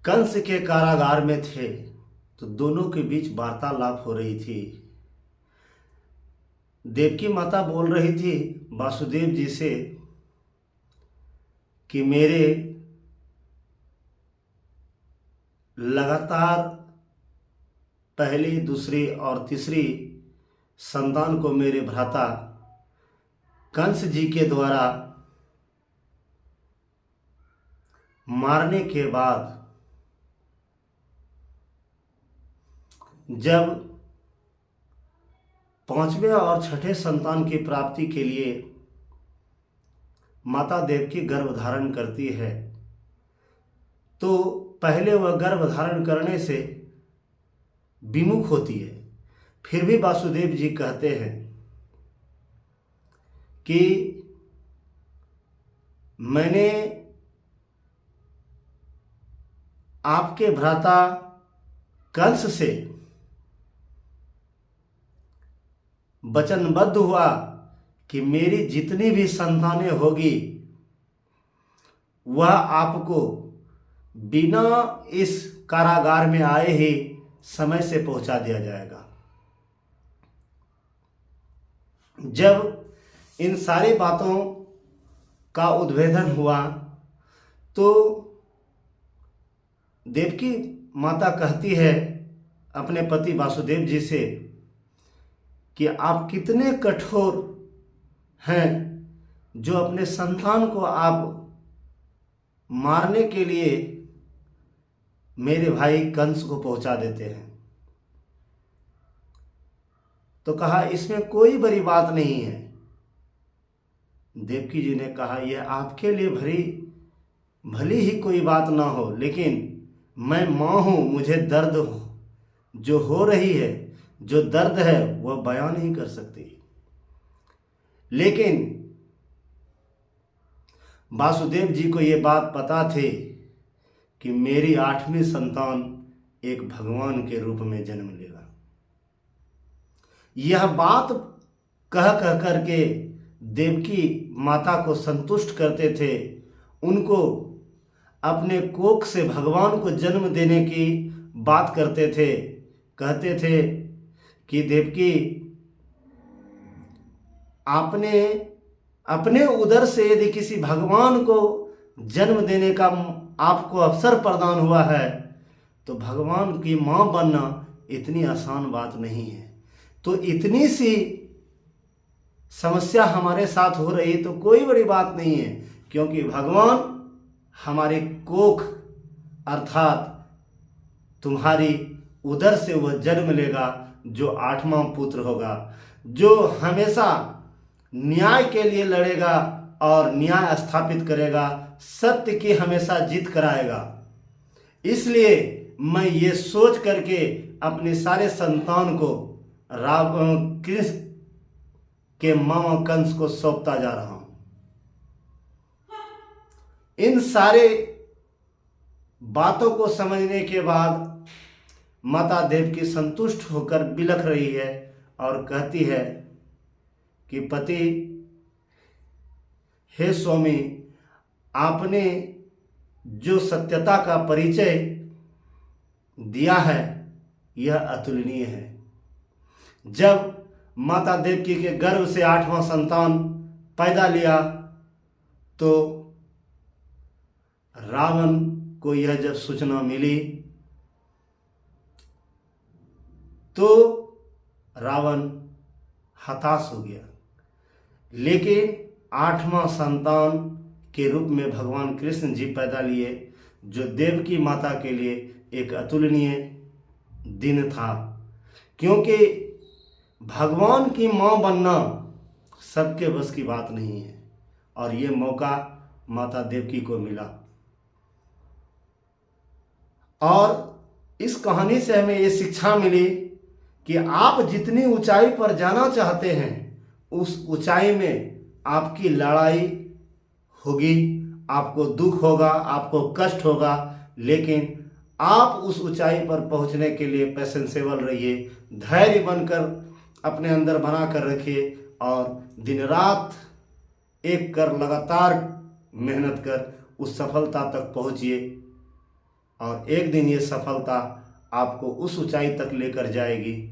कंस के कारागार में थे तो दोनों के बीच वार्तालाप हो रही थी। देवकी माता बोल रही थी वासुदेव जी से कि मेरे लगातार पहली, दूसरी और तीसरी संतान को मेरे भ्राता कंस जी के द्वारा मारने के बाद जब पांचवें और छठे संतान की प्राप्ति के लिए माता देवकी गर्भ धारण करती है तो पहले वह गर्भ धारण करने से विमुख होती है। फिर भी वासुदेव जी कहते हैं कि मैंने आपके भ्राता कंस से वचनबद्ध हुआ कि मेरी जितनी भी संतानें होगी वह आपको बिना इस कारागार में आए ही समय से पहुंचा दिया जाएगा। जब इन सारी बातों का उद्भेदन हुआ तो देवकी माता कहती है अपने पति वासुदेव जी से कि आप कितने कठोर हैं जो अपने संतान को आप मारने के लिए मेरे भाई कंस को पहुंचा देते हैं। तो कहा इसमें कोई बड़ी बात नहीं है। देवकी जी ने कहा यह आपके लिए भली ही कोई बात ना हो, लेकिन मैं मां हूं, मुझे दर्द जो हो रही है, जो दर्द है वह बयान नहीं कर सकती। लेकिन वासुदेव जी को यह बात पता थी कि मेरी 8वीं संतान एक भगवान के रूप में जन्म लेगा। यह बात कह करके देवकी माता को संतुष्ट करते थे, उनको अपने कोख से भगवान को जन्म देने की बात करते थे। कहते थे कि देवकी आपने अपने उदर से यदि किसी भगवान को जन्म देने का आपको अवसर प्रदान हुआ है तो भगवान की मां बनना इतनी आसान बात नहीं है। तो इतनी सी समस्या हमारे साथ हो रही तो कोई बड़ी बात नहीं है, क्योंकि भगवान हमारे कोख अर्थात तुम्हारी उदर से वह जन्म लेगा जो 8वां पुत्र होगा, जो हमेशा न्याय के लिए लड़ेगा और न्याय स्थापित करेगा, सत्य की हमेशा जीत कराएगा। इसलिए मैं ये सोच करके अपने सारे संतान को कृष्ण के मामा कंस को सौंपता जा रहा हूं। इन सारे बातों को समझने के बाद माता देवकी संतुष्ट होकर बिलख रही है और कहती है कि पति, हे स्वामी, आपने जो सत्यता का परिचय दिया है यह अतुलनीय है। जब माता देवकी के गर्भ से 8वां संतान पैदा लिया तो रावण को यह जब सूचना मिली तो रावण हताश हो गया। लेकिन 8वां संतान के रूप में भगवान कृष्ण जी पैदा लिए, जो देवकी माता के लिए एक अतुलनीय दिन था, क्योंकि भगवान की मां बनना सबके बस की बात नहीं है और ये मौका माता देवकी को मिला। और इस कहानी से हमें ये शिक्षा मिली कि आप जितनी ऊंचाई पर जाना चाहते हैं उस ऊंचाई में आपकी लड़ाई होगी, आपको दुख होगा, आपको कष्ट होगा, लेकिन आप उस ऊंचाई पर पहुंचने के लिए पेशेंसेबल रहिए, धैर्य बनकर अपने अंदर बना कर रखिए और दिन रात एक कर लगातार मेहनत कर उस सफलता तक पहुंचिए और एक दिन ये सफलता आपको उस ऊंचाई तक लेकर जाएगी